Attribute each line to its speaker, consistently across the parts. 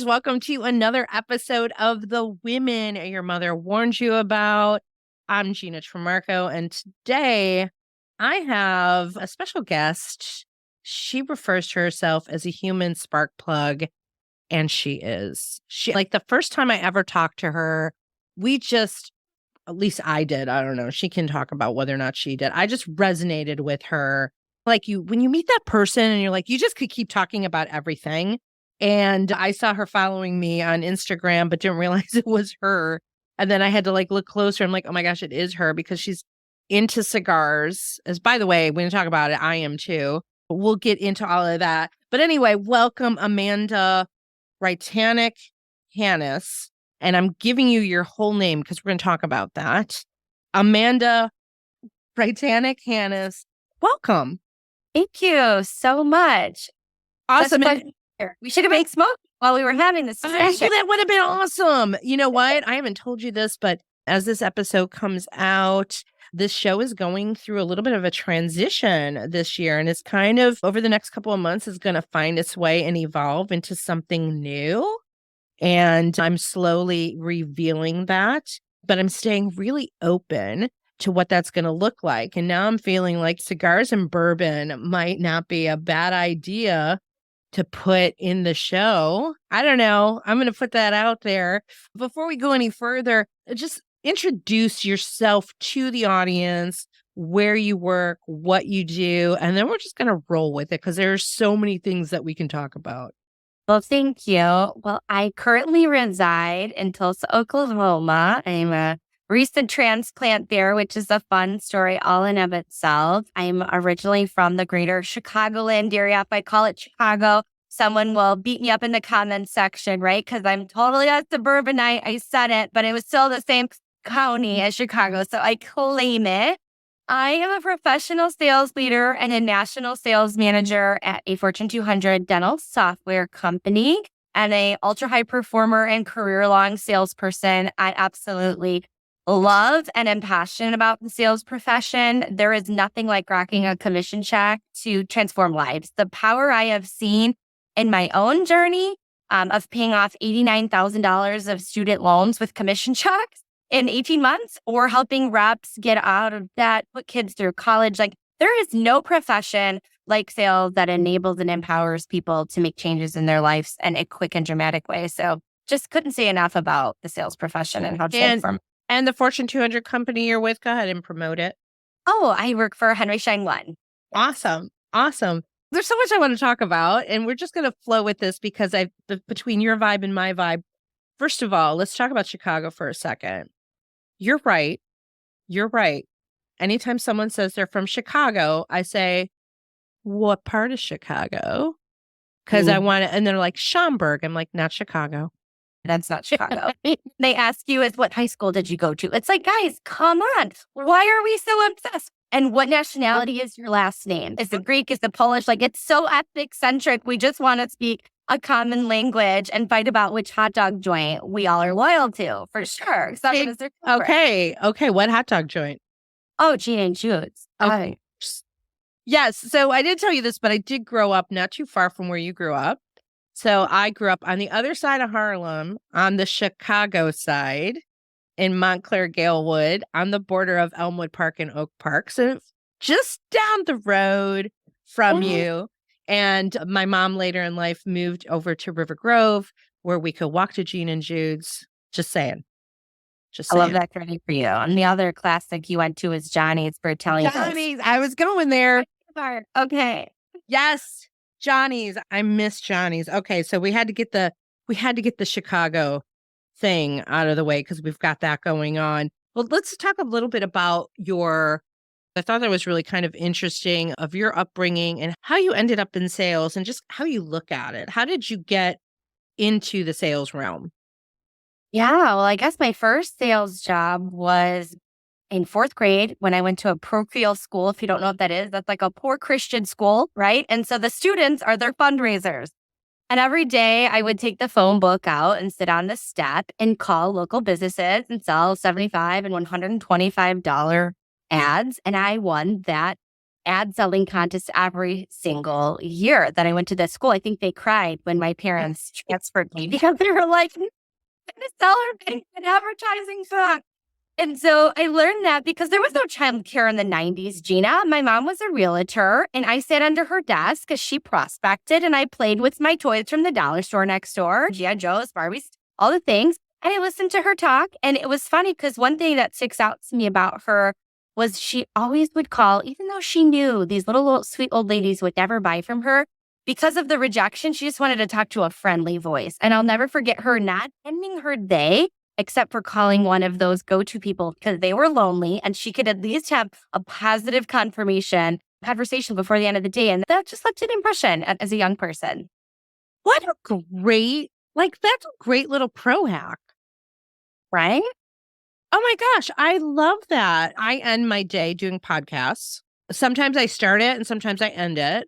Speaker 1: Welcome to another episode of The Women Your Mother Warned You About. I'm Gina Tremarco, and today I have a special guest. She refers to herself as a human spark plug, and she is. Like the first time I ever talked to her, at least I did. I don't know. She can talk about whether or not she did. I just resonated with her. When you meet that person and you're like, you just could keep talking about everything. And I saw her following me on Instagram, but didn't realize it was her. And then I had to look closer. I'm like, oh my gosh, it is her because she's into cigars. As by the way, when you talk about it, I am too. But we'll get into all of that. But anyway, welcome Amanda Hanus. And I'm giving you your whole name because we're going to talk about that. Amanda Hanus, welcome.
Speaker 2: Thank you so much.
Speaker 1: Awesome.
Speaker 2: We should have made smoke while we were having this discussion.
Speaker 1: That would have been awesome. You know what? I haven't told you this, but as this episode comes out, this show is going through a little bit of a transition this year. And it's kind of over the next couple of months is going to find its way and evolve into something new. And I'm slowly revealing that, but I'm staying really open to what that's going to look like. And now I'm feeling like cigars and bourbon might not be a bad idea to put in the show. I don't know. I'm going to put that out there. Before we go any further, just introduce yourself to the audience, where you work, what you do, and then we're just going to roll with it because there are so many things that we can talk about.
Speaker 2: Well, thank you. Well, I currently reside in Tulsa, Oklahoma. I'm a recent transplant there, which is a fun story all in of itself. I'm originally from the greater Chicagoland area. If I call it Chicago, someone will beat me up in the comments section, right? Because I'm totally a suburbanite. I said it, but it was still the same county as Chicago. So I claim it. I am a professional sales leader and a national sales manager at a Fortune 200 dental software company and a ultra high performer and career-long salesperson. I absolutely love and am passionate about the sales profession. There is nothing like rocking a commission check to transform lives. The power I have seen in my own journey of paying off $89,000 of student loans with commission checks in 18 months or helping reps get out of debt, put kids through college. There is no profession like sales that enables and empowers people to make changes in their lives in a quick and dramatic way. So just couldn't say enough about the sales profession and how to transform.
Speaker 1: And the Fortune 200 company you're with, go ahead and promote it.
Speaker 2: Oh, I work for Henry Schein One.
Speaker 1: Awesome. There's so much I want to talk about, and we're just going to flow with this because between your vibe and my vibe. First of all, let's talk about Chicago for a second. You're right. Anytime someone says they're from Chicago, I say, what part of Chicago? Because I want to, and they're like, Schaumburg. I'm like, not Chicago.
Speaker 2: That's not Chicago. They ask you, what high school did you go to? It's like, guys, come on. Why are we so obsessed? And what nationality is your last name? Is it Greek? Is it Polish? It's so ethnic centric. We just want to speak a common language and fight about which hot dog joint we all are loyal to, for sure.
Speaker 1: Okay. What hot dog joint?
Speaker 2: Oh, Gina and Jude's.
Speaker 1: Okay. Yes. So I did tell you this, but I did grow up not too far from where you grew up. So I grew up on the other side of Harlem, on the Chicago side, in Montclair, Galewood, on the border of Elmwood Park and Oak Park. So just down the road from you. And my mom later in life moved over to River Grove, where we could walk to Gina and Jude's. Just saying.
Speaker 2: I love that credit for you. And the other classic you went to is Johnny's for Italian.
Speaker 1: Johnny's. I was going there.
Speaker 2: Okay.
Speaker 1: Yes. Johnny's. I miss Johnny's. Okay, so we had to get the Chicago thing out of the way because we've got that going on. Well, let's talk a little bit about I thought that was really kind of interesting of your upbringing and how you ended up in sales and just how you look at it. How did you get into the sales realm?
Speaker 2: Yeah, well, I guess my first sales job was in fourth grade when I went to a parochial school. If you don't know what that is, that's like a poor Christian school, right? And so the students are their fundraisers. And every day I would take the phone book out and sit on the step and call local businesses and sell $75 and $125 ads. And I won that ad selling contests every single year that I went to this school. I think they cried when my parents transferred me because they were like, "I'm gonna sell her an advertising book." And so I learned that because there was no childcare in the 90s, Gina. My mom was a realtor, and I sat under her desk as she prospected, and I played with my toys from the dollar store next door, G.I. Joe's, Barbies, all the things. And I listened to her talk, and it was funny because one thing that sticks out to me about her was she always would call, even though she knew these little sweet old ladies would never buy from her. Because of the rejection, she just wanted to talk to a friendly voice. And I'll never forget her not ending her day except for calling one of those go-to people because they were lonely and she could at least have a positive conversation before the end of the day. And that just left an impression as a young person.
Speaker 1: What a great, that's a great little pro hack.
Speaker 2: Right?
Speaker 1: Oh my gosh, I love that. I end my day doing podcasts. Sometimes I start it and sometimes I end it.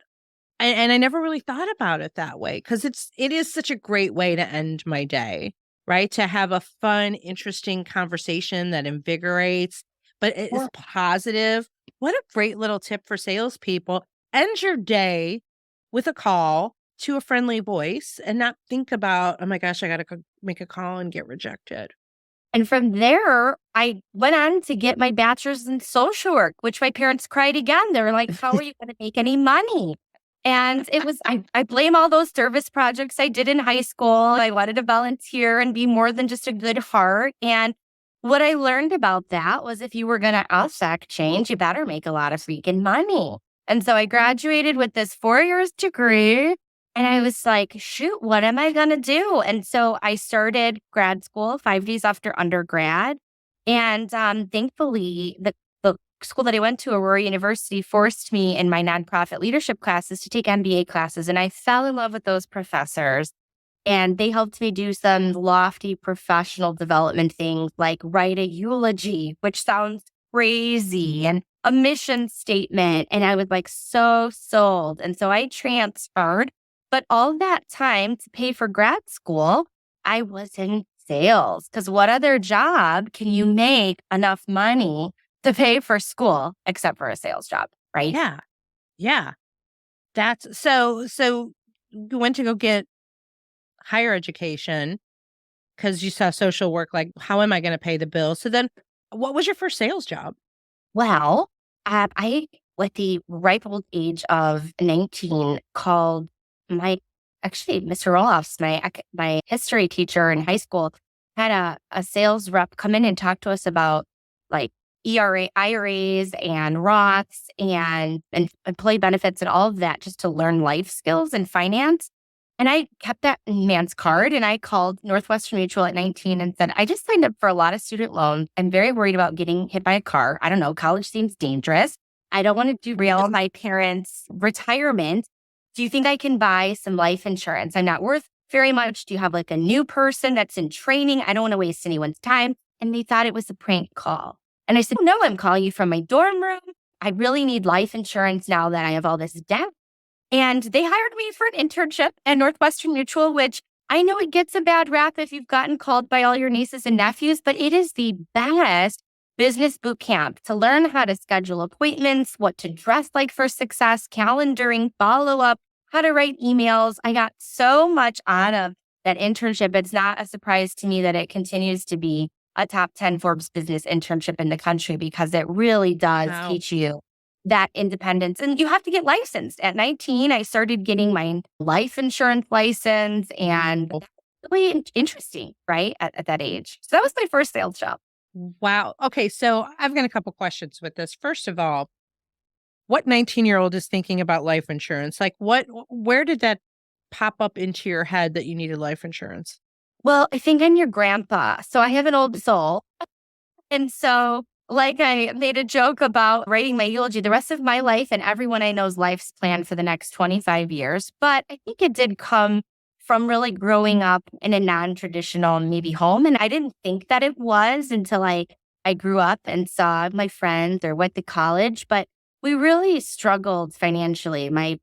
Speaker 1: And I never really thought about it that way because it is such a great way to end my day, right? To have a fun, interesting conversation that invigorates, but it is positive. What a great little tip for salespeople. End your day with a call to a friendly voice and not think about, oh my gosh, I got to make a call and get rejected.
Speaker 2: And from there, I went on to get my bachelor's in social work, which my parents cried again. They were like, how are you going to make any money? And it was, I blame all those service projects I did in high school. I wanted to volunteer and be more than just a good heart. And what I learned about that was if you were going to affect change, you better make a lot of freaking money. And so I graduated with this 4 years degree. And I was like, shoot, what am I going to do? And so I started grad school 5 days after undergrad. And thankfully, the school that I went to, Aurora University, forced me in my nonprofit leadership classes to take MBA classes. And I fell in love with those professors. And they helped me do some lofty professional development things like write a eulogy, which sounds crazy, and a mission statement. And I was like so sold. And so I transferred. But all that time to pay for grad school, I was in sales. Because what other job can you make enough money to pay for school except for a sales job, right?
Speaker 1: Yeah. Yeah. That's so you went to go get higher education because you saw social work, like, how am I going to pay the bills? So then what was your first sales job?
Speaker 2: Well, I, at the ripe old age of 19, called Mr. Roloffs, my history teacher in high school, had a sales rep come in and talk to us about like IRAs and Roths and employee benefits and all of that just to learn life skills and finance. And I kept that man's card and I called Northwestern Mutual at 19 and said, I just signed up for a lot of student loans. I'm very worried about getting hit by a car. I don't know. College seems dangerous. I don't want to derail my parents' retirement. Do you think I can buy some life insurance? I'm not worth very much. Do you have like a new person that's in training? I don't want to waste anyone's time. And they thought it was a prank call. And I said, no, I'm calling you from my dorm room. I really need life insurance now that I have all this debt. And they hired me for an internship at Northwestern Mutual, which I know it gets a bad rap if you've gotten called by all your nieces and nephews, but it is the best business boot camp to learn how to schedule appointments, what to dress like for success, calendaring, follow up, how to write emails. I got so much out of that internship. It's not a surprise to me that it continues to be a top 10 Forbes business internship in the country because it really does teach you that independence. And you have to get licensed. At 19, I started getting my life insurance license and really interesting, right? At that age. So that was my first sales job.
Speaker 1: Wow. Okay. So I've got a couple questions with this. First of all, what 19-year-old is thinking about life insurance? Like where did that pop up into your head that you needed life insurance?
Speaker 2: Well, I think I'm your grandpa. So I have an old soul. And so like I made a joke about writing my eulogy, the rest of my life and everyone I know's life's planned for the next 25 years. But I think it did come from really growing up in a non-traditional maybe home. And I didn't think that it was until I grew up and saw my friends or went to college. But we really struggled financially. My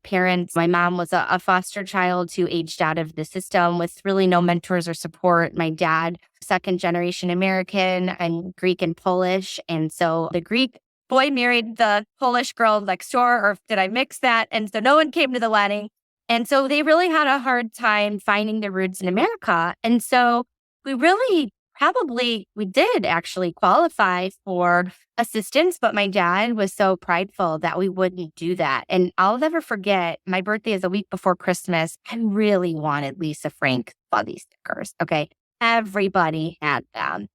Speaker 2: mom was a foster child who aged out of the system with really no mentors or support. My dad, second generation American, and Greek and Polish. And so the Greek boy married the Polish girl next door, or did I mix that? And so no one came to the wedding. And so they really had a hard time finding their roots in America. And so we really we did actually qualify for assistance, but my dad was so prideful that we wouldn't do that. And I'll never forget, my birthday is a week before Christmas. I really wanted Lisa Frank fuzzy stickers. Okay. Everybody had them.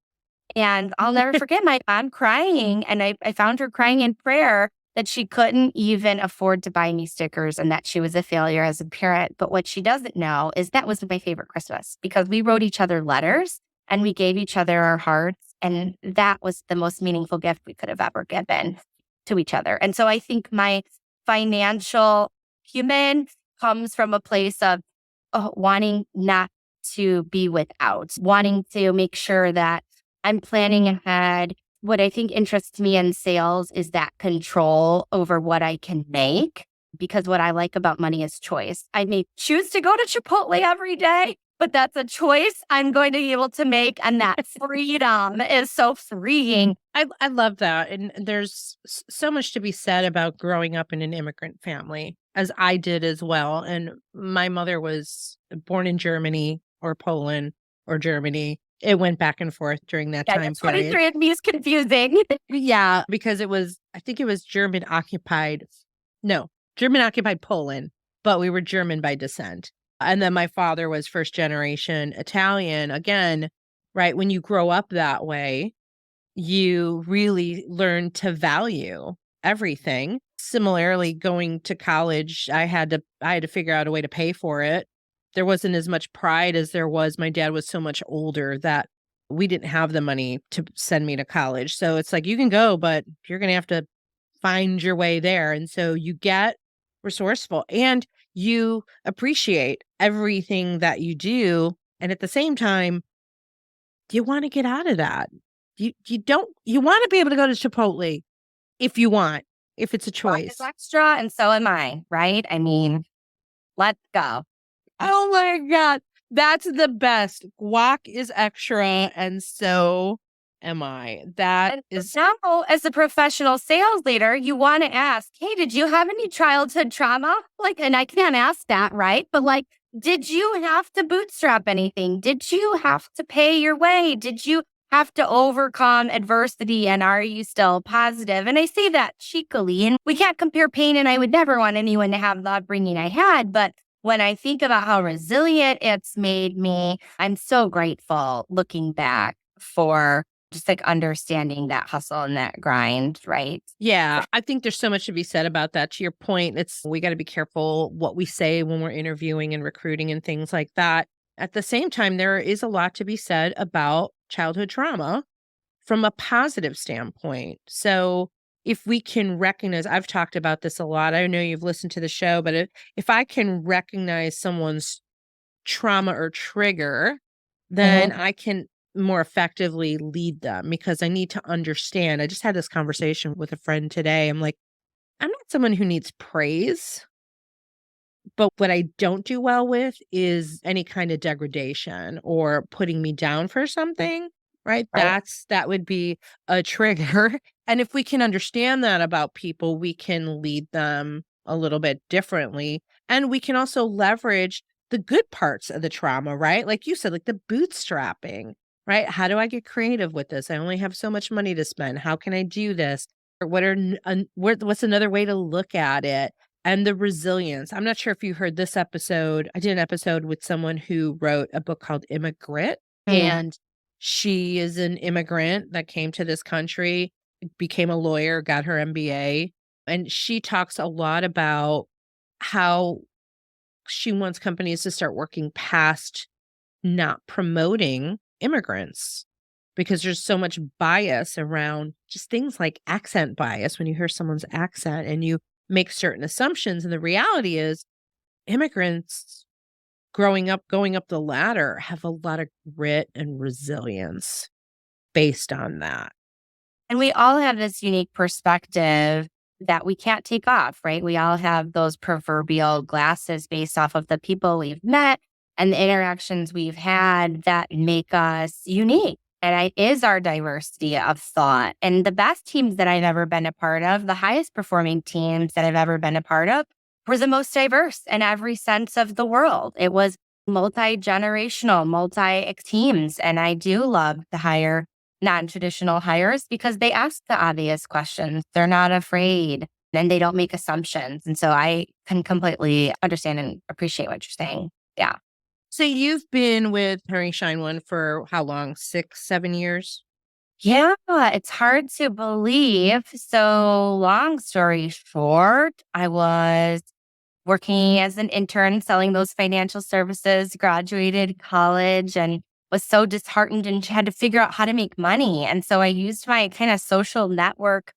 Speaker 2: And I'll never forget my mom crying. And I found her crying in prayer that she couldn't even afford to buy me stickers and that she was a failure as a parent. But what she doesn't know is that was my favorite Christmas because we wrote each other letters and we gave each other our hearts. And that was the most meaningful gift we could have ever given to each other. And so I think my financial human comes from a place of wanting not to be without, wanting to make sure that I'm planning ahead. What I think interests me in sales is that control over what I can make, because what I like about money is choice. I may choose to go to Chipotle every day, but that's a choice I'm going to be able to make. And that freedom is so freeing.
Speaker 1: I love that. And there's so much to be said about growing up in an immigrant family, as I did as well. And my mother was born in Germany or Poland or Germany. It went back and forth during that time period.
Speaker 2: 23andMe is confusing.
Speaker 1: Yeah, because I think it was German occupied Poland, but we were German by descent. And then my father was first generation Italian. Again, right, when you grow up that way, you really learn to value everything. Similarly, going to college, I had to figure out a way to pay for it. There wasn't as much pride as there was. My dad was so much older that we didn't have the money to send me to college. So it's like, you can go, but you're going to have to find your way there. And so you get resourceful and you appreciate everything that you do. And at the same time, you want to get out of that. You want to be able to go to Chipotle if it's a choice.
Speaker 2: It's extra, and so am I, right? I mean, let's go.
Speaker 1: Oh my God. That's the best. Guac is extra, and so am I. That is
Speaker 2: now, as a professional sales leader, you want to ask, hey, did you have any childhood trauma? And I can't ask that, right? But did you have to bootstrap anything? Did you have to pay your way? Did you have to overcome adversity? And are you still positive? And I say that cheekily, and we can't compare pain, and I would never want anyone to have the upbringing I had. But when I think about how resilient it's made me, I'm so grateful looking back for just understanding that hustle and that grind, right?
Speaker 1: Yeah, I think there's so much to be said about that. To your point, we got to be careful what we say when we're interviewing and recruiting and things like that. At the same time, there is a lot to be said about childhood trauma from a positive standpoint. So if we can recognize, I've talked about this a lot. I know you've listened to the show, but if I can recognize someone's trauma or trigger, then I can more effectively lead them, because I need to understand. I just had this conversation with a friend today. I'm like, I'm not someone who needs praise, but what I don't do well with is any kind of degradation or putting me down for something, right? That would be a trigger. And if we can understand that about people, we can lead them a little bit differently. And we can also leverage the good parts of the trauma, right? Like you said, like the bootstrapping, right? How do I get creative with this? I only have so much money to spend. How can I do this? Or what's another way to look at it? And the resilience. I'm not sure if you heard this episode. I did an episode with someone who wrote a book called Immigrant, and she is an immigrant that came to this country, became a lawyer, got her MBA. And she talks a lot about how she wants companies to start working past not promoting immigrants, because there's so much bias around just things like accent bias when you hear someone's accent and you make certain assumptions. And the reality is immigrants going up the ladder have a lot of grit and resilience based on that.
Speaker 2: And we all have this unique perspective that we can't take off, right? We all have those proverbial glasses based off of the people we've met and the interactions we've had that make us unique. And it is our diversity of thought. And the best teams that I've ever been a part of, the highest performing teams that I've ever been a part of, were the most diverse in every sense of the world. It was multi-generational, multi teams. And I do love to hire non-traditional hires because they ask the obvious questions. They're not afraid and they don't make assumptions. And so I can completely understand and appreciate what you're saying. Yeah.
Speaker 1: So you've been with Henry Schein One for how long? 6, 7 years?
Speaker 2: Yeah, it's hard to believe. So, long story short, I was working as an intern selling those financial services, graduated college, and was so disheartened and had to figure out how to make money. And so I used my kind of social network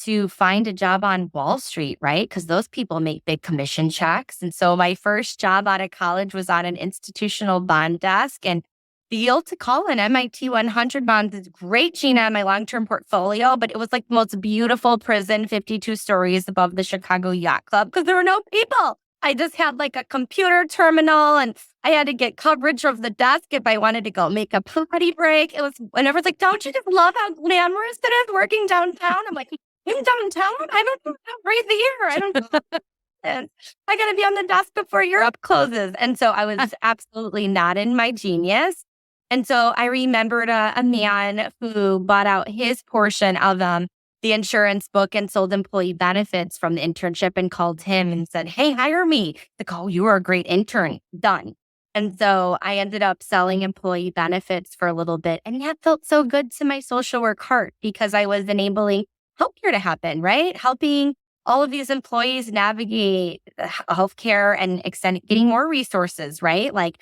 Speaker 2: to find a job on Wall Street, right? Because those people make big commission checks. And so my first job out of college was on an institutional bond desk. And the yield to call an MIT 100 bonds is great, Gina, in my long-term portfolio, but it was like the most beautiful prison, 52 stories above the Chicago Yacht Club because there were no people. I just had like a computer terminal and I had to get coverage of the desk if I wanted to go make a potty break. It was, and everyone's like, don't you just love how glamorous it is working downtown? I'm like, in downtown? I don't breathe the air. I don't. And I got to be on the desk before Europe closes. And so I was absolutely not in my genius. And so I remembered a man who bought out his portion of the insurance book and sold employee benefits from the internship and called him and said, hey, hire me. Like, oh, you are a great intern. Done. And so I ended up selling employee benefits for a little bit. And that felt so good to my social work heart because I was enabling healthcare to happen, right? Helping all of these employees navigate healthcare and getting more resources, right? Like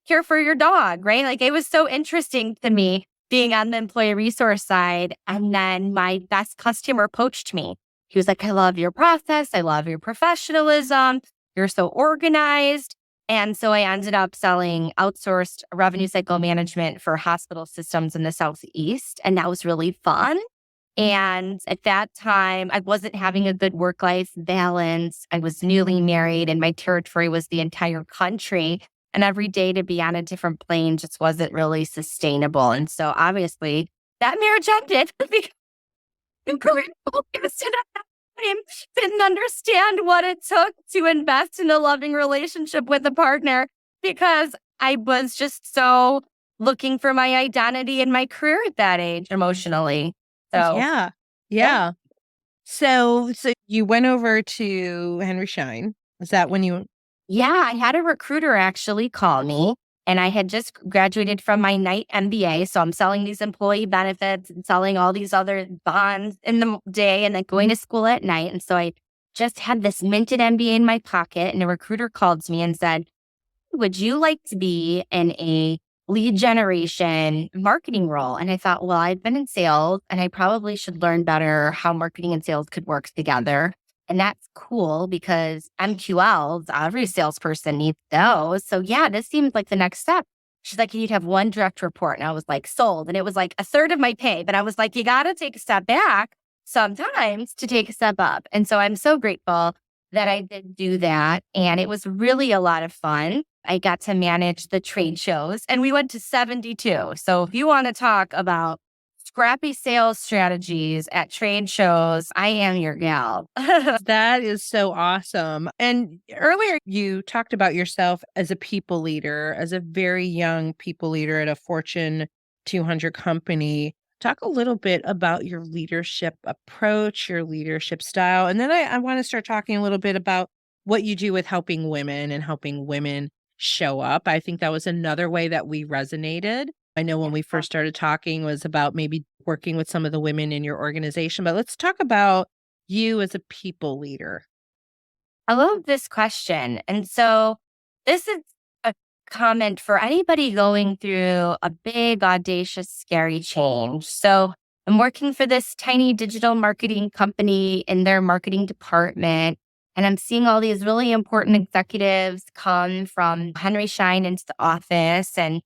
Speaker 2: care for your dog, right? Like it was so interesting to me being on the employee resource side. And then my best customer poached me. He was like, I love your process. I love your professionalism. You're so organized. And so I ended up selling outsourced revenue cycle management for hospital systems in the Southeast. And that was really fun. And at that time, I wasn't having a good work-life balance. I was newly married and my territory was the entire country. And every day to be on a different plane just wasn't really sustainable. And so obviously that marriage ended because I didn't understand what it took to invest in a loving relationship with a partner because I was just so looking for my identity and my career at that age emotionally. So
Speaker 1: Yeah.
Speaker 2: yeah.
Speaker 1: Yeah. So you went over to Henry Schein. Is that when you
Speaker 2: Yeah, I had a recruiter actually call me and I had just graduated from my night MBA. So I'm selling these employee benefits and selling all these other bonds in the day and then going to school at night. And so I just had this minted MBA in my pocket and a recruiter called me and said, would you like to be in a lead generation marketing role? And I thought, well, I've been in sales and I probably should learn better how marketing and sales could work together. And that's cool because MQLs, every salesperson needs those. So yeah, this seems like the next step. She's like, you'd have one direct report. And I was like, sold. And it was like a third of my pay. But I was like, you got to take a step back sometimes to take a step up. And so I'm so grateful that I did do that. And it was really a lot of fun. I got to manage the trade shows and we went to 72. So if you want to talk about scrappy sales strategies at trade shows, I am your gal.
Speaker 1: That is so awesome. And earlier you talked about yourself as a people leader, as a very young people leader at a Fortune 200 company. Talk a little bit about your leadership approach, your leadership style. And then I want to start talking a little bit about what you do with helping women and helping women show up. I think that was another way that we resonated. I know when we first started talking was about maybe working with some of the women in your organization, but let's talk about you as a people leader.
Speaker 2: I love this question. And so this is a comment for anybody going through a big, audacious, scary change. So I'm working for this tiny digital marketing company in their marketing department. And I'm seeing all these really important executives come from Henry Schein into the office. And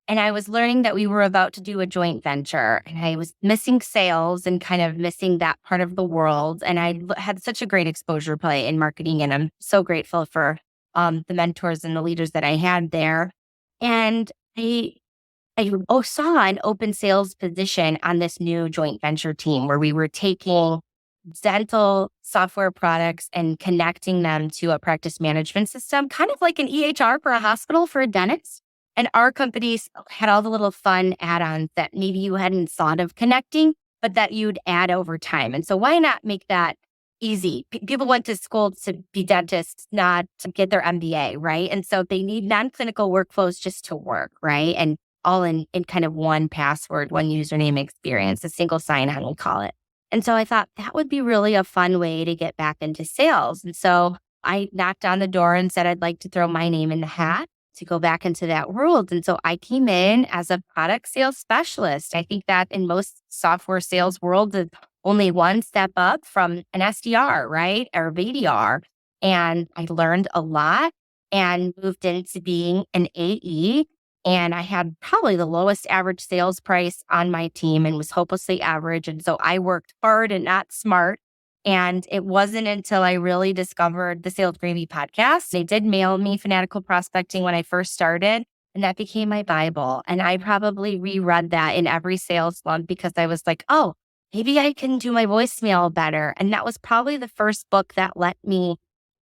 Speaker 2: I was learning that we were about to do a joint venture and I was missing sales and kind of missing that part of the world. And I had such a great exposure play in marketing. And I'm so grateful for the mentors and the leaders that I had there. And I I saw an open sales position on this new joint venture team where we were taking dental software products and connecting them to a practice management system, kind of like an EHR for a hospital for a dentist. And our companies had all the little fun add-ons that maybe you hadn't thought of connecting, but that you'd add over time. And so why not make that easy? People went to school to be dentists, not to get their MBA, right? And so they need non-clinical workflows just to work, right? And all in kind of one password, one username experience, a single sign-on, we call it. And so I thought that would be really a fun way to get back into sales. And so I knocked on the door and said I'd like to throw my name in the hat to go back into that world. And so I came in as a product sales specialist. I think that in most software sales worlds, it's only one step up from an SDR, right? Or BDR. And I learned a lot and moved into being an AE. And I had probably the lowest average sales price on my team and was hopelessly average. And so I worked hard and not smart. And it wasn't until I really discovered the Sales Gravy podcast. They did mail me Fanatical Prospecting when I first started, and that became my Bible. And I probably reread that in every sales slump because I was like, oh, maybe I can do my voicemail better. And that was probably the first book that let me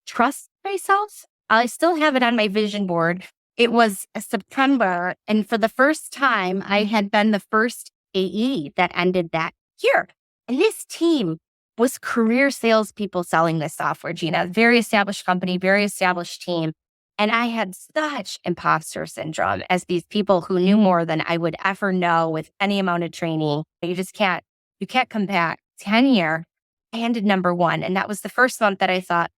Speaker 2: trust myself. I still have it on my vision board. It was September, and for the first time, I had been the first AE that ended that year. And this team was career salespeople selling this software, Gina. Very established company, very established team. And I had such imposter syndrome as these people who knew more than I would ever know with any amount of training. You can't come back. Tenure, I ended number one. And that was the first month that I thought,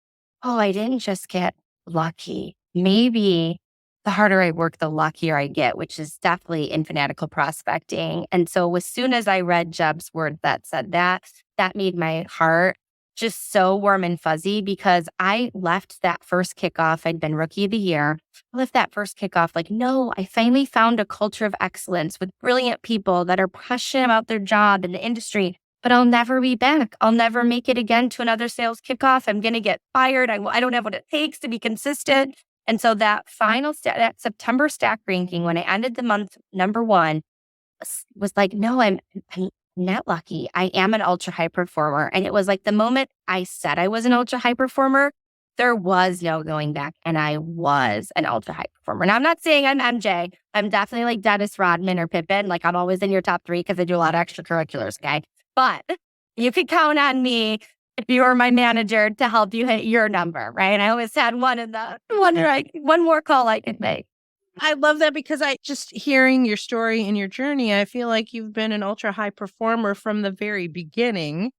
Speaker 2: oh, I didn't just get lucky. Maybe the harder I work, the luckier I get, which is definitely in fanatical prospecting. And so as soon as I read Jeb's word that said that made my heart just so warm and fuzzy because I left that first kickoff. I'd been rookie of the year. I left that first kickoff like, no, I finally found a culture of excellence with brilliant people that are passionate about their job and the industry, but I'll never be back. I'll never make it again to another sales kickoff. I'm going to get fired. I don't have what it takes to be consistent. And so that final that September stack ranking, when I ended the month number one, was like, no, I'm not lucky. I am an ultra high performer. And it was like the moment I said I was an ultra high performer, there was no going back. And I was an ultra high performer. Now, I'm not saying I'm MJ. I'm definitely like Dennis Rodman or Pippen. Like I'm always in your top three because I do a lot of extracurriculars. Okay. But you could count on me if you were my manager to help you hit your number, right? I always had one more call I could make.
Speaker 1: I love that because I just hearing your story and your journey, I feel like you've been an ultra high performer from the very beginning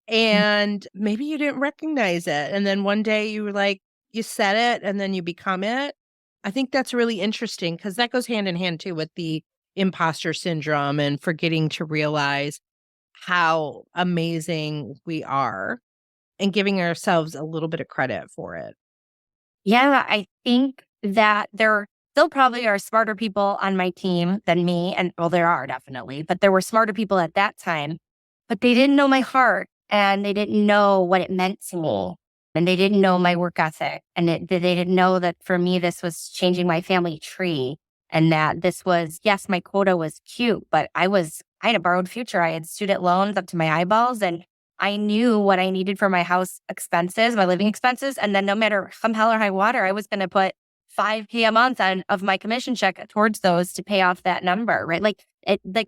Speaker 1: and maybe you didn't recognize it. And then one day you were like, you said it and then you become it. I think that's really interesting because that goes hand in hand too with the imposter syndrome and forgetting to realize how amazing we are and giving ourselves a little bit of credit for it.
Speaker 2: Yeah, I think that there still probably are smarter people on my team than me. And well, there are definitely, but there were smarter people at that time, but they didn't know my heart and they didn't know what it meant to me. And they didn't know my work ethic. And they didn't know that for me, this was changing my family tree. And that this was, yes, my quota was cute, but I had a borrowed future. I had student loans up to my eyeballs and I knew what I needed for my house expenses, my living expenses. And then no matter come hell or high water, I was going to put $5,000 a month of my commission check towards those to pay off that number, right? Like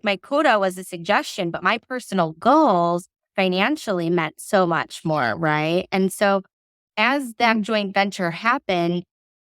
Speaker 2: my quota was a suggestion, but my personal goals financially meant so much more, right? And so as that joint venture happened,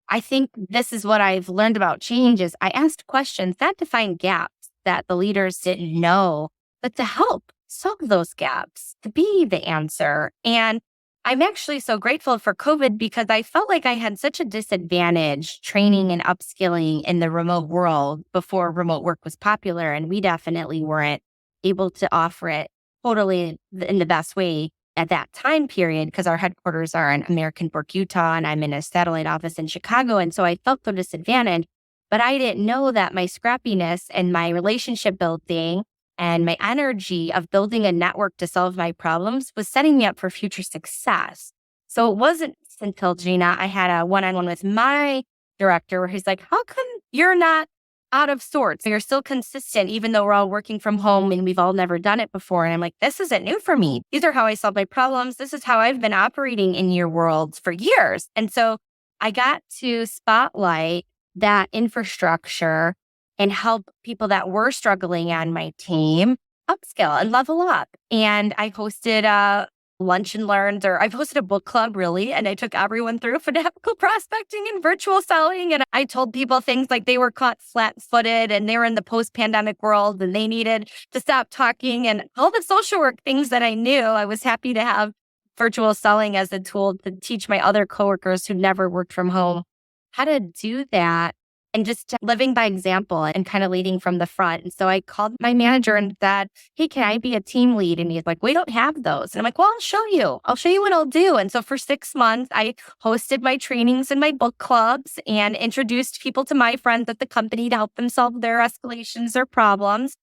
Speaker 2: I think this is what I've learned about change is I asked questions, not to find gaps that the leaders didn't know, but to help solve those gaps, to be the answer. And I'm actually so grateful for COVID because I felt like I had such a disadvantage training and upskilling in the remote world before remote work was popular. And we definitely weren't able to offer it totally in the best way at that time period because our headquarters are in American Fork, Utah, and I'm in a satellite office in Chicago. And so I felt so disadvantaged, but I didn't know that my scrappiness and my relationship building and my energy of building a network to solve my problems was setting me up for future success. So it wasn't until Gina, I had a one-on-one with my director where he's like, how come you're not out of sorts. You're still consistent, even though we're all working from home and we've all never done it before. And I'm like, this isn't new for me. These are how I solve my problems. This is how I've been operating in your worlds for years. And so I got to spotlight that infrastructure and help people that were struggling on my team upskill and level up. And I hosted lunch and learns, or I've hosted a book club really. And I took everyone through fanatical prospecting and virtual selling. And I told people things like they were caught flat footed and they were in the post-pandemic world and they needed to stop talking, and all the social work things that I knew. I was happy to have virtual selling as a tool to teach my other coworkers who never worked from home how to do that, and just living by example and kind of leading from the front. And so I called my manager and said, hey, can I be a team lead? And he's like, we don't have those. And I'm like, well, I'll show you. I'll show you what I'll do. And so for 6 months, I hosted my trainings and my book clubs and introduced people to my friends at the company to help them solve their escalations or problems.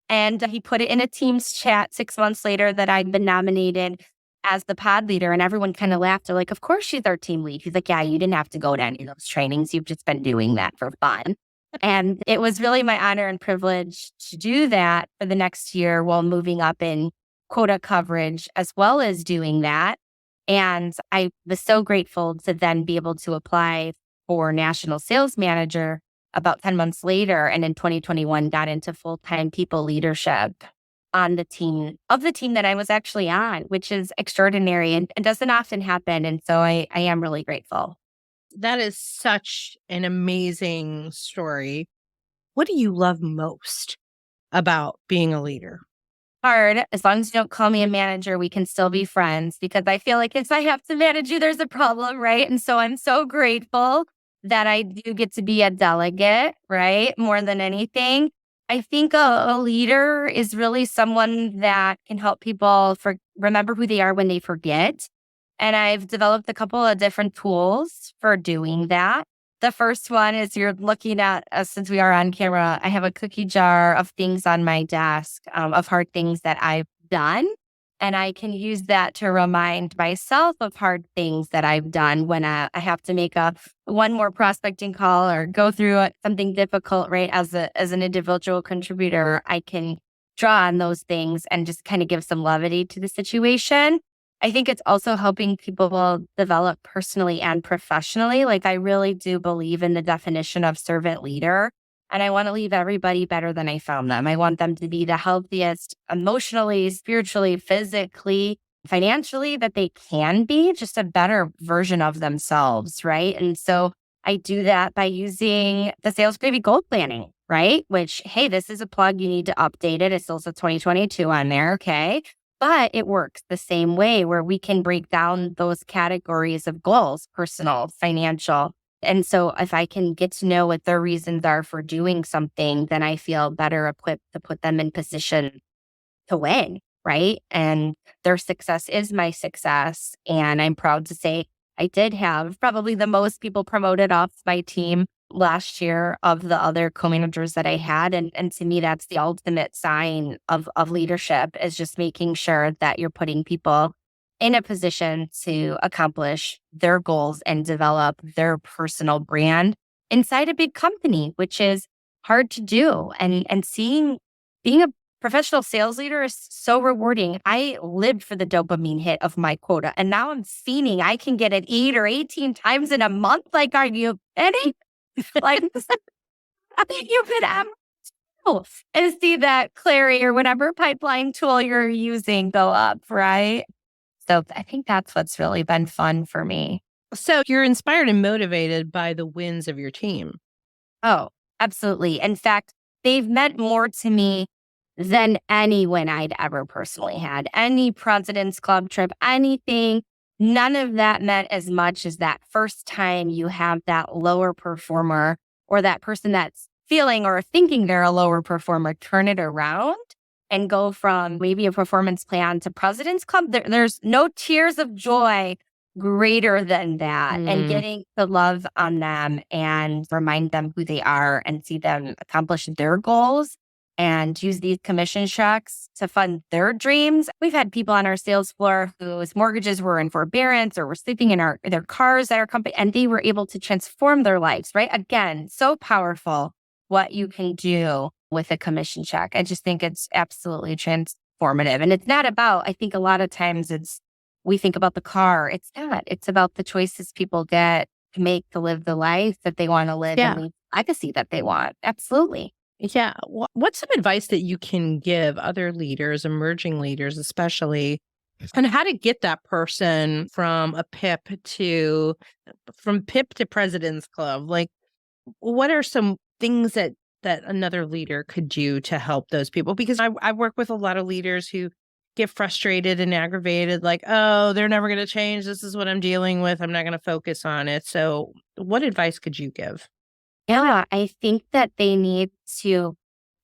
Speaker 2: And he put it in a Teams chat 6 months later that I'd been nominated as the pod leader, and everyone kind of laughed. They're like, of course she's our team lead. He's like, yeah, you didn't have to go to any of those trainings. You've just been doing that for fun. And it was really my honor and privilege to do that for the next year while moving up in quota coverage as well as doing that. And I was so grateful to then be able to apply for national sales manager about 10 months later. And in 2021, got into full-time people leadership on the team that I was actually on, which is extraordinary and doesn't often happen. And so I am really grateful.
Speaker 1: That is such an amazing story. What do you love most about being a leader?
Speaker 2: Hard. As long as you don't call me a manager, we can still be friends, because I feel like if I have to manage you, there's a problem, right? And so I'm so grateful that I do get to be a delegate, right? More than anything. I think a leader is really someone that can help people remember who they are when they forget. And I've developed a couple of different tools for doing that. The first one is, you're looking at, since we are on camera, I have a cookie jar of things on my desk, of hard things that I've done. And I can use that to remind myself of hard things that I've done when I have to make one more prospecting call or go through something difficult, right? As an individual contributor, I can draw on those things and just kind of give some levity to the situation. I think it's also helping people develop personally and professionally. Like, I really do believe in the definition of servant leader. And I want to leave everybody better than I found them. I want them to be the healthiest emotionally, spiritually, physically, financially that they can be, just a better version of themselves, right? And so I do that by using the Sales Gravy Goal Planning, right? Which, hey, this is a plug. You need to update it. It's also 2022 on there, okay? But it works the same way, where we can break down those categories of goals: personal, financial. And so if I can get to know what their reasons are for doing something, then I feel better equipped to put them in position to win, right? And their success is my success. And I'm proud to say I did have probably the most people promoted off my team last year of the other co-managers that I had. And to me, that's the ultimate sign of leadership, is just making sure that you're putting people in a position to accomplish their goals and develop their personal brand inside a big company, which is hard to do. And being a professional sales leader is so rewarding. I lived for the dopamine hit of my quota, and now I'm seeing I can get it 8 or 18 times in a month. Like, are you kidding? Like, I think you could and see that Clary or whatever pipeline tool you're using go up, right? So I think that's what's really been fun for me.
Speaker 1: So you're inspired and motivated by the wins of your team.
Speaker 2: Oh, absolutely. In fact, they've meant more to me than any win I'd ever personally had. Any President's Club trip, anything, none of that meant as much as that first time you have that lower performer, or that person that's feeling or thinking they're a lower performer, turn it around and go from maybe a performance plan to President's Club. There's no tears of joy greater than that. And getting to love on them and remind them who they are and see them accomplish their goals and use these commission checks to fund their dreams. We've had people on our sales floor whose mortgages were in forbearance or were sleeping in their cars at our company, and they were able to transform their lives, right? Again, so powerful what you can do with a commission check. I just think it's absolutely transformative. And it's not about, I think a lot of times we think about the car. It's not. It's about the choices people get to make to live the life that they want to live and
Speaker 1: Yeah.
Speaker 2: leave legacy that they want. Absolutely.
Speaker 1: Yeah. What's some advice that you can give other leaders, emerging leaders, especially, on how to get that person from PIP to President's Club? Like, what are some things that another leader could do to help those people? Because I work with a lot of leaders who get frustrated and aggravated, like, oh, they're never going to change. This is what I'm dealing with. I'm not going to focus on it. So, what advice could you give?
Speaker 2: Yeah, I think that they need to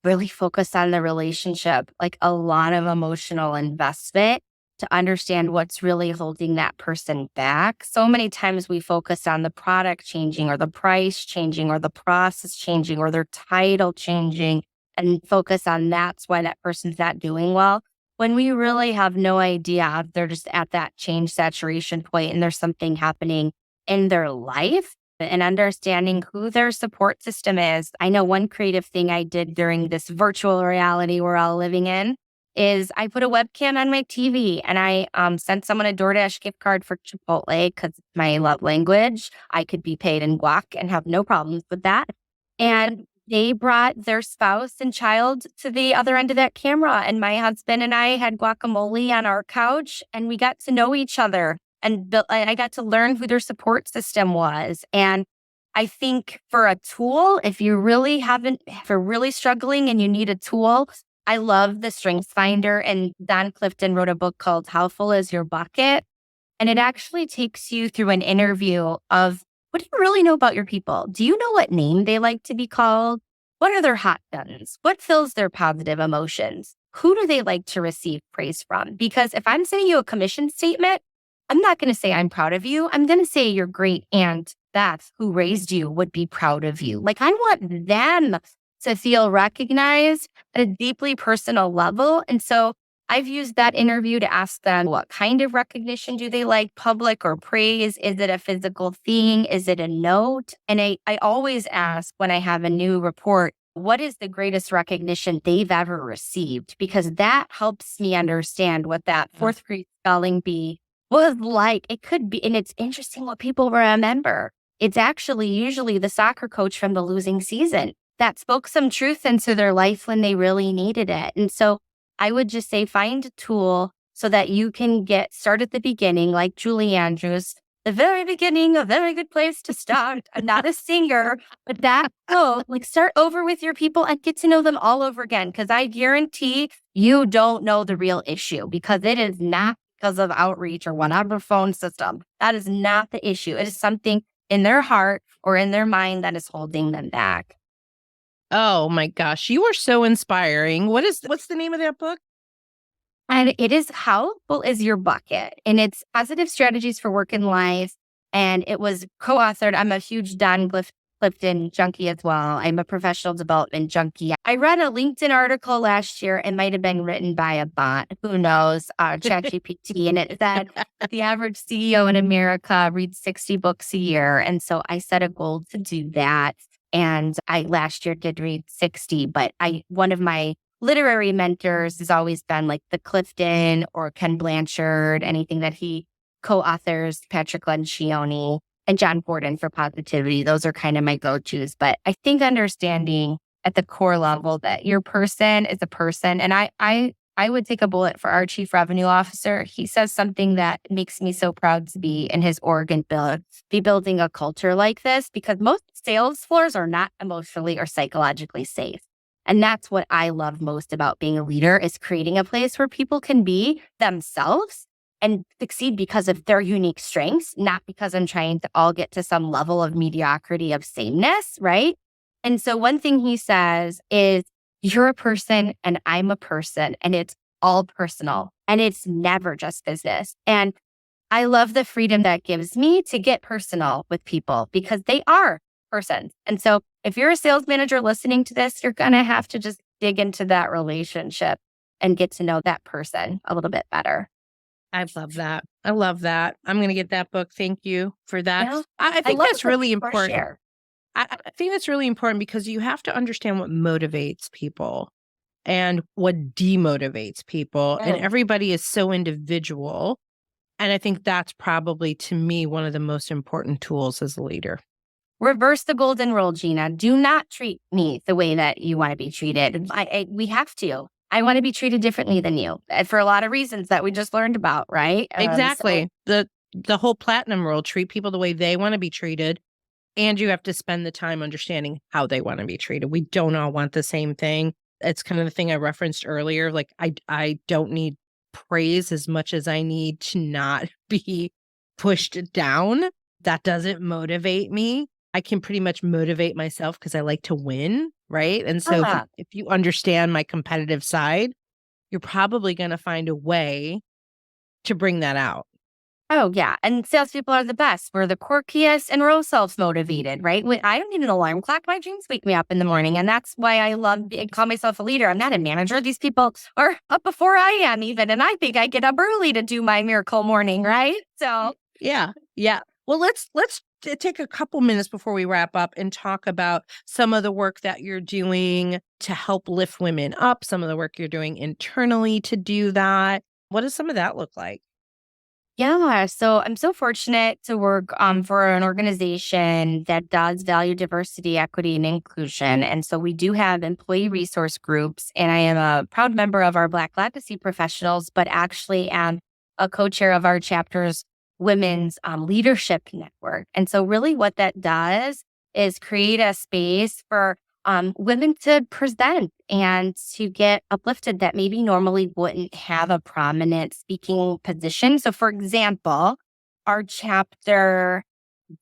Speaker 2: really focus on the relationship, like a lot of emotional investment to understand what's really holding that person back. So many times we focus on the product changing or the price changing or the process changing or their title changing and focus on that's why that person's not doing well. When we really have no idea, they're just at that change saturation point and there's something happening in their life and understanding who their support system is. I know one creative thing I did during this virtual reality we're all living in is I put a webcam on my TV and I sent someone a DoorDash gift card for Chipotle because it's my love language. I could be paid in guac and have no problems with that. And they brought their spouse and child to the other end of that camera. And my husband and I had guacamole on our couch and we got to know each other and I got to learn who their support system was. And I think for a tool, if you're really struggling and you need a tool, I love the Strengths Finder. And Don Clifton wrote a book called How Full Is Your Bucket? And it actually takes you through an interview of what do you really know about your people? Do you know what name they like to be called? What are their hot buttons? What fills their positive emotions? Who do they like to receive praise from? Because if I'm sending you a commission statement, I'm not going to say I'm proud of you. I'm going to say your great aunt Beth, who raised you, would be proud of you. Like I want them to feel recognized at a deeply personal level. And so I've used that interview to ask them what kind of recognition do they like, public or praise? Is it a physical thing? Is it a note? And I always ask when I have a new report, what is the greatest recognition they've ever received? Because that helps me understand what that fourth grade spelling bee was like. It could be, and it's interesting what people remember. It's actually usually the soccer coach from the losing season that spoke some truth into their life when they really needed it. And so I would just say find a tool so that you can get start at the beginning, like Julie Andrews, the very beginning, a very good place to start. I'm not a singer, but like start over with your people and get to know them all over again. Because I guarantee you don't know the real issue because it is not because of outreach or whatever phone system. That is not the issue. It is something in their heart or in their mind that is holding them back.
Speaker 1: Oh my gosh, you are so inspiring. What's the name of that book?
Speaker 2: And it is How Full Is Your Bucket? And it's positive strategies for work and life. And it was co-authored. I'm a huge Clifton junkie as well. I'm a professional development junkie. I read a LinkedIn article last year. It might have been written by a bot. Who knows? ChatGPT. And it said that the average CEO in America reads 60 books a year. And so I set a goal to do that. And I last year did read 60, but one of my literary mentors has always been like the Clifton or Ken Blanchard, anything that he co-authors, Patrick Lencioni and John Gordon for positivity. Those are kind of my go-tos. But I think understanding at the core level that your person is a person. And I would take a bullet for our chief revenue officer. He says something that makes me so proud to be in his org and be building a culture like this because most sales floors are not emotionally or psychologically safe. And that's what I love most about being a leader is creating a place where people can be themselves and succeed because of their unique strengths, not because I'm trying to all get to some level of mediocrity of sameness, right? And so one thing he says is, you're a person and I'm a person and it's all personal and it's never just business. And I love the freedom that gives me to get personal with people because they are persons. And so if you're a sales manager listening to this, you're going to have to just dig into that relationship and get to know that person a little bit better.
Speaker 1: I love that. I love that. I'm going to get that book. Thank you for that.
Speaker 2: Yeah.
Speaker 1: I think
Speaker 2: love
Speaker 1: that's
Speaker 2: the
Speaker 1: really
Speaker 2: first
Speaker 1: important.
Speaker 2: share.
Speaker 1: I think that's really important because you have to understand what motivates people and what demotivates people. And
Speaker 2: Mm.
Speaker 1: everybody is so individual. And I think that's probably, to me, one of the most important tools as a leader.
Speaker 2: Reverse the golden rule, Gina. Do not treat me the way that you want to be treated. We have to. I want to be treated differently than you, and for a lot of reasons that we just learned about, right?
Speaker 1: Exactly. The whole platinum rule, treat people the way they want to be treated. And you have to spend the time understanding how they want to be treated. We don't all want the same thing. It's kind of the thing I referenced earlier. Like I don't need praise as much as I need to not be pushed down. That doesn't motivate me. I can pretty much motivate myself because I like to win, right? And so if you understand my competitive side, you're probably going to find a way to bring that out.
Speaker 2: Oh, yeah. And salespeople are the best. We're the quirkiest and we're all self motivated, right? I don't need an alarm clock. My dreams wake me up in the morning. And that's why call myself a leader. I'm not a manager. These people are up before I am, even. And I think I get up early to do my miracle morning, right? So,
Speaker 1: yeah. Yeah. Well, let's take a couple minutes before we wrap up and talk about some of the work that you're doing to help lift women up, some of the work you're doing internally to do that. What does some of that look like?
Speaker 2: yeah. So I'm so fortunate to work for an organization that does value diversity, equity, and inclusion. And so we do have employee resource groups, and I am a proud member of our Black Legacy professionals, but actually am a co-chair of our chapter's women's leadership network. And so really what that does is create a space for women to present and to get uplifted that maybe normally wouldn't have a prominent speaking position. So, for example, our chapter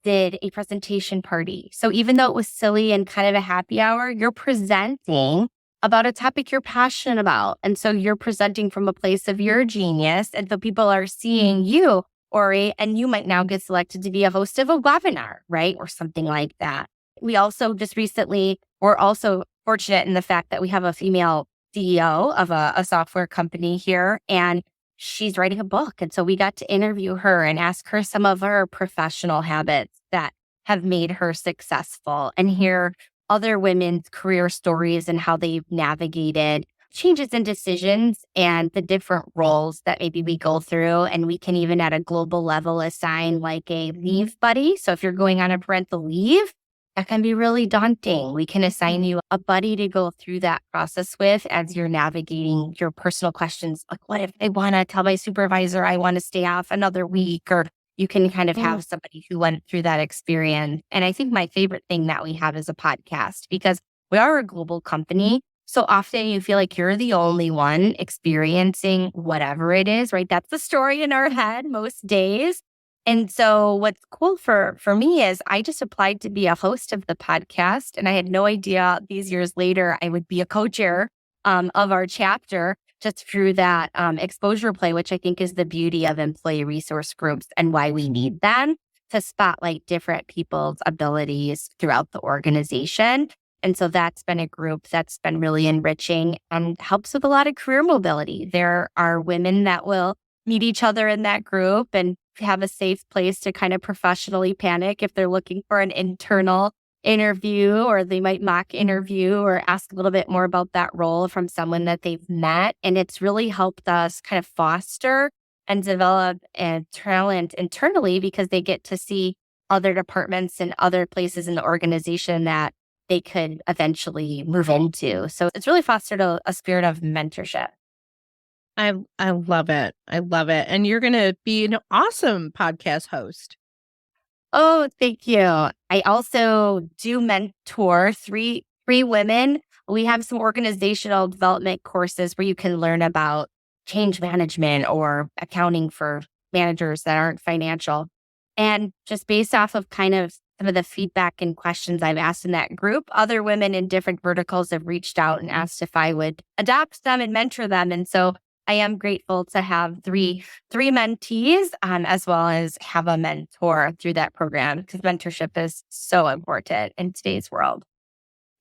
Speaker 2: did a presentation party. So, even though it was silly and kind of a happy hour, you're presenting about a topic you're passionate about. And so, you're presenting from a place of your genius. And so, people are seeing you, Ori, and you might now get selected to be a host of a webinar, right? Or something like that. We also just recently, we're also fortunate in the fact that we have a female CEO of a software company here, and she's writing a book. And so we got to interview her and ask her some of her professional habits that have made her successful and hear other women's career stories and how they've navigated changes in decisions and the different roles that maybe we go through. And we can even at a global level assign like a leave buddy. So if you're going on a parental leave, that can be really daunting. We can assign you a buddy to go through that process with as you're navigating your personal questions. Like, what if I want to tell my supervisor I want to stay off another week? Or you can kind of have somebody who went through that experience. And I think my favorite thing that we have is a podcast because we are a global company. So often you feel like you're the only one experiencing whatever it is, right? That's the story in our head most days. And so what's cool for me is I just applied to be a host of the podcast, and I had no idea these years later I would be a co-chair of our chapter just through that exposure play, which I think is the beauty of employee resource groups and why we need them to spotlight different people's abilities throughout the organization. And so that's been a group that's been really enriching and helps with a lot of career mobility. There are women that will meet each other in that group and have a safe place to kind of professionally panic if they're looking for an internal interview, or they might mock interview or ask a little bit more about that role from someone that they've met. And it's really helped us kind of foster and develop talent internally because they get to see other departments and other places in the organization that they could eventually move into. So it's really fostered a spirit of mentorship.
Speaker 1: I love it. I love it. And you're going to be an awesome podcast host.
Speaker 2: Oh, thank you. I also do mentor three women. We have some organizational development courses where you can learn about change management or accounting for managers that aren't financial. And just based off of kind of some of the feedback and questions I've asked in that group, other women in different verticals have reached out and asked if I would adopt them and mentor them. And so I am grateful to have three mentees, as well as have a mentor through that program because mentorship is so important in today's world.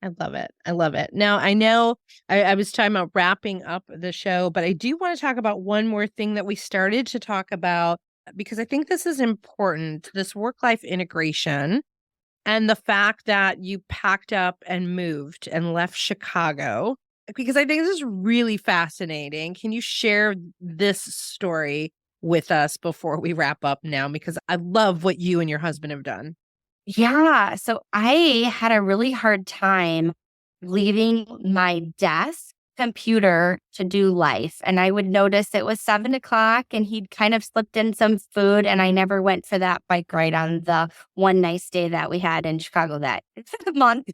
Speaker 1: I love it. I love it. Now, I know I was talking about wrapping up the show, but I do want to talk about one more thing that we started to talk about because I think this is important, this work-life integration. and the fact that you packed up and moved and left Chicago, because I think this is really fascinating. Can you share this story with us before we wrap up now? Because I love what you and your husband have done.
Speaker 2: Yeah. So I had a really hard time leaving my desk computer to do life. And I would notice it was 7 o'clock and he'd kind of slipped in some food. And I never went for that bike ride on the one nice day that we had in Chicago that month.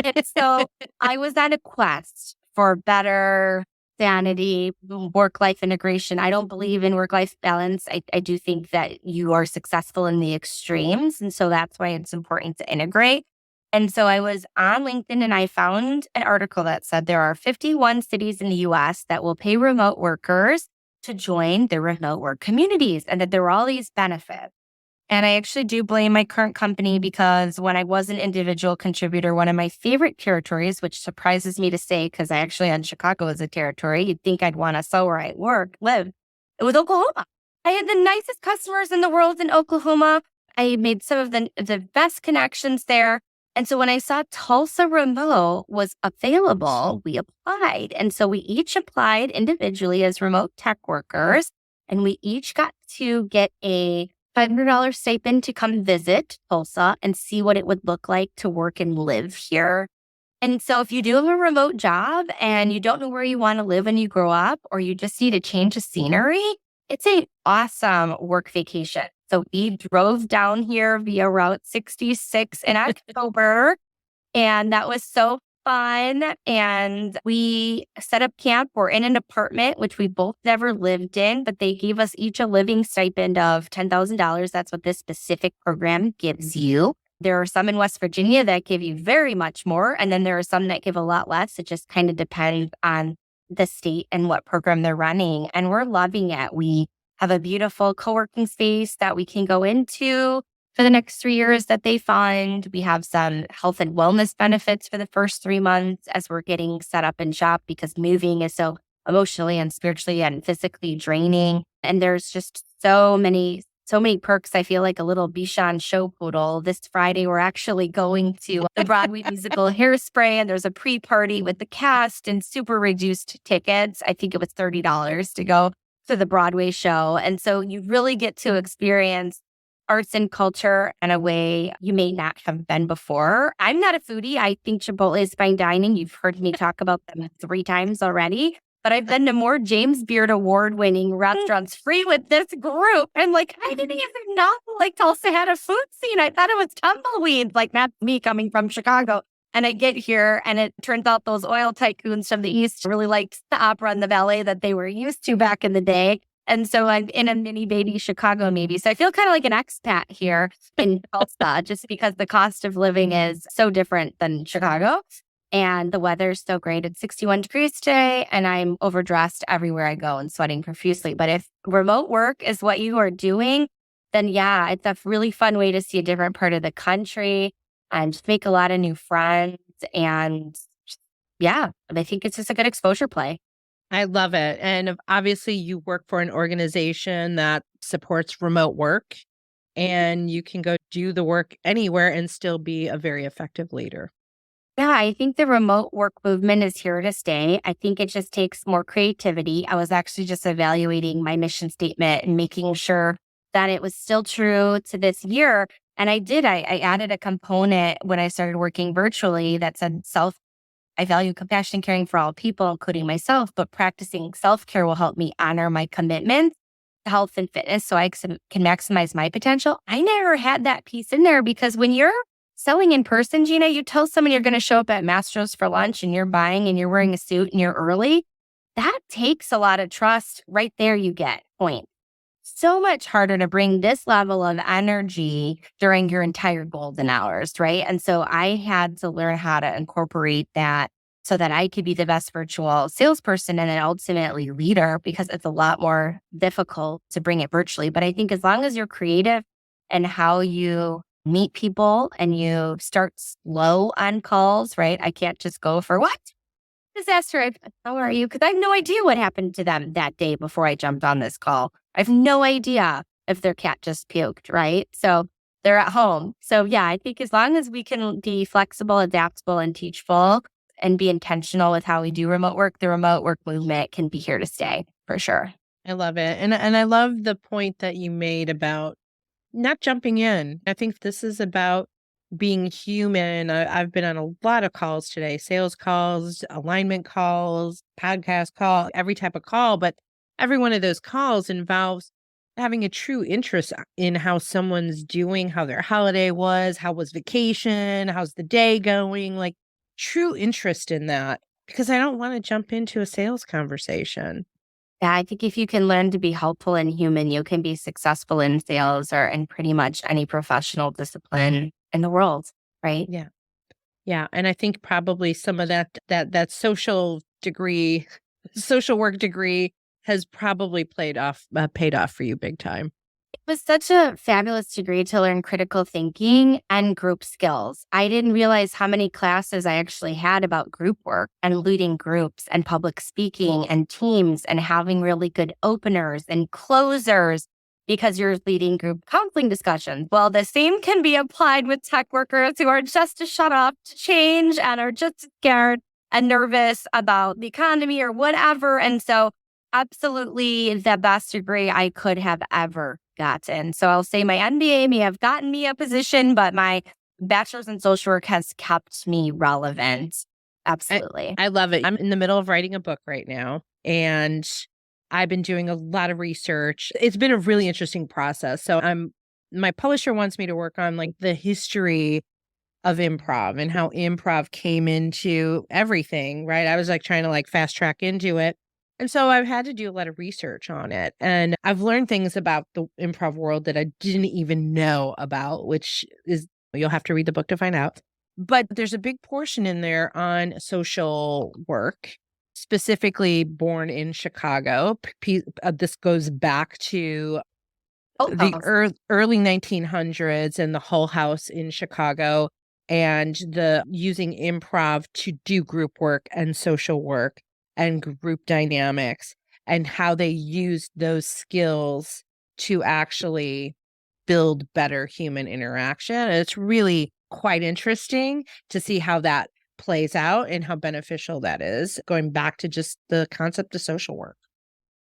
Speaker 2: And so I was on a quest for better sanity, work life integration. I don't believe in work life balance. I do think that you are successful in the extremes. And so that's why it's important to integrate. And so I was on LinkedIn and I found an article that said there are 51 cities in the US that will pay remote workers to join their remote work communities and that there are all these benefits. And I actually do blame my current company because when I was an individual contributor, one of my favorite territories, which surprises me to say because I actually had Chicago as a territory, you'd think I'd want to sell where I live. It was Oklahoma. I had the nicest customers in the world in Oklahoma. I made some of the best connections there. And so when I saw Tulsa remote was available, we applied. And so we each applied individually as remote tech workers, and we each got to get a $500 stipend to come visit Tulsa and see what it would look like to work and live here. And so if you do have a remote job and you don't know where you want to live when you grow up, or you just need a change of scenery, it's an awesome work vacation. So we drove down here via Route 66 in October, and that was so fun. And we set up camp. We're in an apartment, which we both never lived in, but they gave us each a living stipend of $10,000. That's what this specific program gives you. There are some in West Virginia that give you very much more. And then there are some that give a lot less. It just kind of depends on the state and what program they're running. And we're loving it. We have a beautiful co-working space that we can go into for the next 3 years that they fund. We have some health and wellness benefits for the first 3 months as we're getting set up in shop because moving is so emotionally and spiritually and physically draining. And there's just so many perks. I feel like a little Bichon show poodle. This Friday, we're actually going to the Broadway musical Hairspray, and there's a pre-party with the cast and super reduced tickets. I think it was $30 to go to the Broadway show. And so you really get to experience arts and culture in a way you may not have been before. I'm not a foodie. I think Chipotle is fine dining. You've heard me talk about them 3 times already. But I've been to more James Beard award-winning restaurants free with this group. And I didn't even know Tulsa had a food scene. I thought it was tumbleweed, not me coming from Chicago. And I get here and it turns out those oil tycoons from the East really liked the opera and the ballet that they were used to back in the day. And so I'm in a mini baby Chicago maybe. So I feel kind of like an expat here in Tulsa just because the cost of living is so different than Chicago. And the weather's so great. It's 61 degrees today, and I'm overdressed everywhere I go and sweating profusely. But if remote work is what you are doing, then yeah, it's a really fun way to see a different part of the country and just make a lot of new friends. And yeah, I think it's just a good exposure play.
Speaker 1: I love it. And obviously, you work for an organization that supports remote work, and you can go do the work anywhere and still be a very effective leader.
Speaker 2: Yeah, I think the remote work movement is here to stay. I think it just takes more creativity. I was actually just evaluating my mission statement and making sure that it was still true to this year. And I did. I added a component when I started working virtually that said I value compassion and caring for all people, including myself, but practicing self-care will help me honor my commitments to health and fitness so I can maximize my potential. I never had that piece in there because when you're selling in person, Gina, you tell someone you're going to show up at Mastro's for lunch and you're buying and you're wearing a suit and you're early. That takes a lot of trust. Right there, you get point. So much harder to bring this level of energy during your entire golden hours, right? And so I had to learn how to incorporate that so that I could be the best virtual salesperson and then ultimately leader because it's a lot more difficult to bring it virtually. But I think as long as you're creative and how you meet people and you start slow on calls, right? I can't just go for what? Disaster. How are you? Because I have no idea what happened to them that day before I jumped on this call. I have no idea if their cat just puked, right? So they're at home. So yeah, I think as long as we can be flexible, adaptable, and teachable and be intentional with how we do remote work, the remote work movement can be here to stay for sure.
Speaker 1: I love it. And I love the point that you made about not jumping in. I think this is about being human. I've been on a lot of calls today, sales calls, alignment calls, podcast call, every type of call. But every one of those calls involves having a true interest in how someone's doing, how their holiday was, how was vacation, how's the day going, like true interest in that, because I don't want to jump into a sales conversation.
Speaker 2: Yeah, I think if you can learn to be helpful and human, you can be successful in sales or in pretty much any professional discipline in the world, right?
Speaker 1: Yeah. Yeah, and I think probably some of that social degree, social work degree has probably paid off for you big time.
Speaker 2: It was such a fabulous degree to learn critical thinking and group skills. I didn't realize how many classes I actually had about group work and leading groups and public speaking and teams and having really good openers and closers because you're leading group counseling discussions. Well, the same can be applied with tech workers who are just to shut up to change and are just scared and nervous about the economy or whatever. And so absolutely the best degree I could have ever gotten. So I'll say my MBA may have gotten me a position, but my bachelor's in social work has kept me relevant.
Speaker 1: I
Speaker 2: Absolutely.
Speaker 1: I love it. I'm in the middle of writing a book right now, and I've been doing a lot of research. It's been a really interesting process. So my publisher wants me to work on like the history of improv and how improv came into everything, right? I was like trying to like fast track into it. And so I've had to do a lot of research on it. And I've learned things about the improv world that I didn't even know about, which is, you'll have to read the book to find out. But there's a big portion in there on social work, specifically born in Chicago. This goes back to
Speaker 2: Oh,
Speaker 1: the early 1900s and the Hull House in Chicago, and the using improv to do group work and social work and group dynamics, and how they used those skills to actually build better human interaction. And it's really quite interesting to see how that plays out and how beneficial that is, going back to just the concept of social work.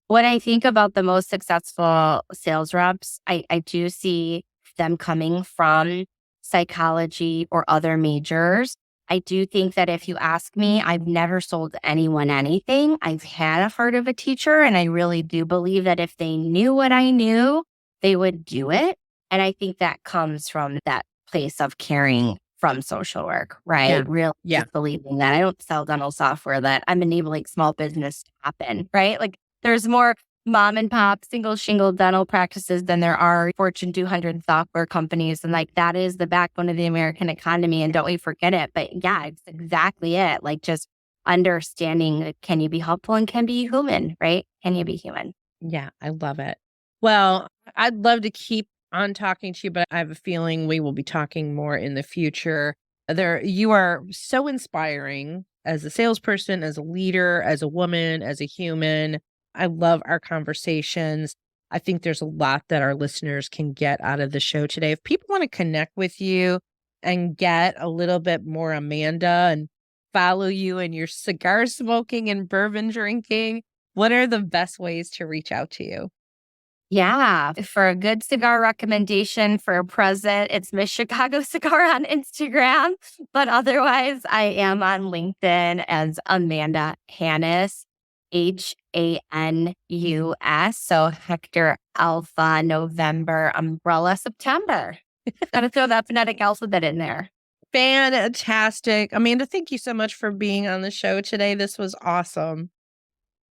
Speaker 2: when I think about the most successful sales reps, I do see them coming from psychology or other majors. I do think that if you ask me, I've never sold anyone anything. I've had a heart of a teacher, and I really do believe that if they knew what I knew, they would do it. And I think that comes from that place of caring from social work,
Speaker 1: Yeah.
Speaker 2: right? Really
Speaker 1: Yeah.
Speaker 2: just believing that I don't sell dental software, that I'm enabling small business to happen, right? Like there's more mom and pop single shingle dental practices than there are Fortune 200 software companies. And like that is the backbone of the American economy. And don't we forget it. But yeah, it's exactly it. Like just understanding can you be helpful and can be human, right? Can you be human?
Speaker 1: Yeah, I love it. Well, I'd love to keep on talking to you, but I have a feeling we will be talking more in the future. You are so inspiring as a salesperson, as a leader, as a woman, as a human. I love our conversations. I think there's a lot that our listeners can get out of the show today. If people want to connect with you and get a little bit more Amanda and follow you in your cigar smoking and bourbon drinking, what are the best ways to reach out to you?
Speaker 2: Yeah. For a good cigar recommendation for a present, it's Miss Chicago Cigar on Instagram. But otherwise, I am on LinkedIn as Amanda Hanus, Hanus. So Hector Alpha November Umbrella September. Gotta throw that phonetic alphabet in there.
Speaker 1: Fantastic. Amanda, thank you so much for being on the show today. This was awesome.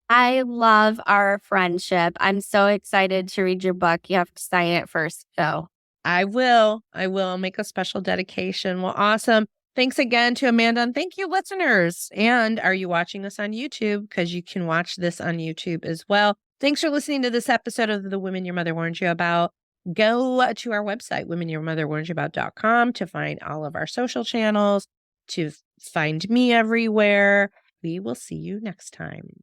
Speaker 2: I love our friendship. I'm so excited to read your book. You have to sign it first, though.
Speaker 1: I will. I'll make a special dedication. Well, awesome. Thanks again to Amanda, and thank you, listeners. And are you watching us on YouTube? Because you can watch this on YouTube as well. Thanks for listening to this episode of The Women Your Mother Warned You About. Go to our website, womenyourmotherwarnedyouabout.com, to find all of our social channels, to find me everywhere. We will see you next time.